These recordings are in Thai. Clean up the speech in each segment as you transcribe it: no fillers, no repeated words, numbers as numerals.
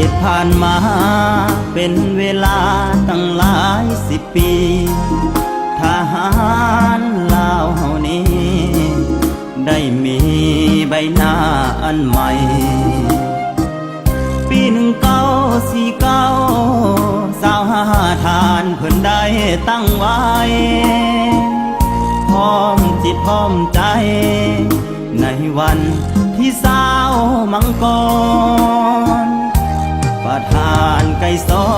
ตผ่านมาเป็นเวลาตั้งหลายสิบปีทหารลาวเฮานี้ได้มีใบหน้าอันใหม่ปี194925ทานเพิ่นได้ตั้งไว้พร้อมจิตพร้อมใจในวันที่สาวมังกรประธานไกรสอ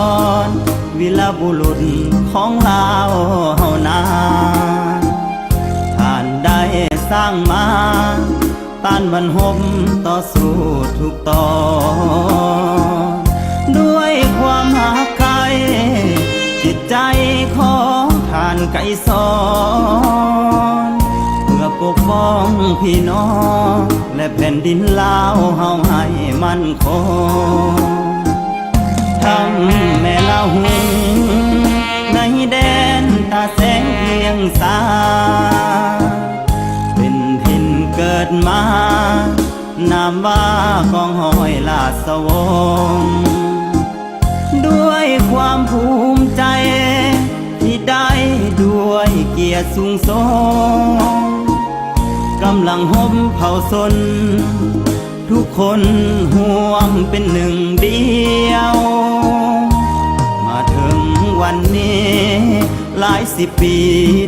นวีรบุรุษของลาวเฮานาท่านได้สร้างมาต้านบรรทมต่อสู้ทุกต่อด้วยความหักใครจิตใจของท่านไกรสอนเพื่อปกป้องพี่น้องและแผ่นดินลาวเฮาให้มั่นคงทำแม่ละหุงในแดนตาแสงเพียงสาเป็นถิ่นเกิดมานามว่ากองห้อยลาสวงด้วยความภูมิใจที่ได้ด้วยเกียรติสูงส่งกำลังห่มเผาสนทุกคนห่วมเป็นหนึ่งเดียวมาถึงวันนี้หลายสิบปี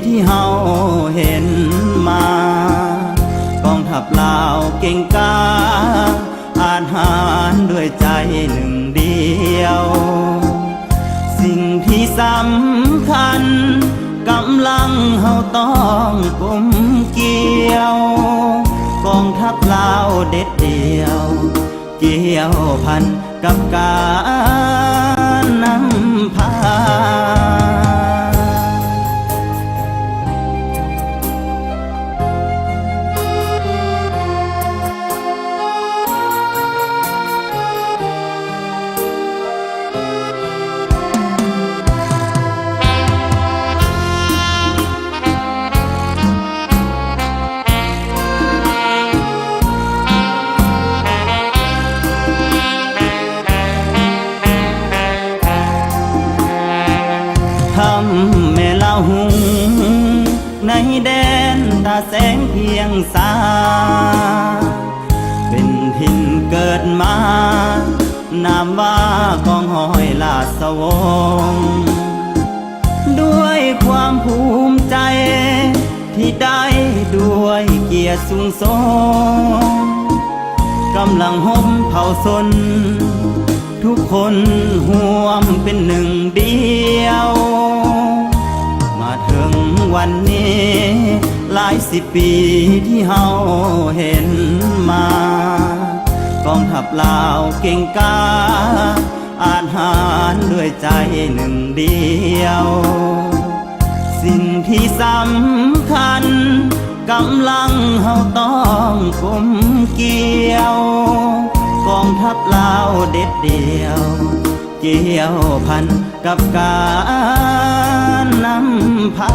ที่เฮาเห็นมากองทัพลาวเก่งกาอาจหารด้วยใจหนึ่งเดียวสิ่งที่สำคัญกำลังเฮาต้องกลมเกี่ยวกองทัพลาวเด็ดเดียวเกี่ยวพันกับการนำพาทำแม่ละหุงในแดนตาแสงเพียงสาเป็นถิ่นเกิดมานามว่ากองห้อยลาสวงด้วยความภูมิใจที่ได้ด้วยเกียรติสูงส่งกำลังห่มเผาสนทุกคนห่วมเป็นหนึ่งเดียวมาถึงวันนี้หลายสิบปีที่เฮาเห็นมากองทัพลาวเก่งกาอาจหารด้วยใจหนึ่งเดียวสิ่งที่สำคัญกำลังเฮาต้องกลมเกี่ยวกองทัพลาวเด็ดเดียวเกี่ยวพันกับการนำพา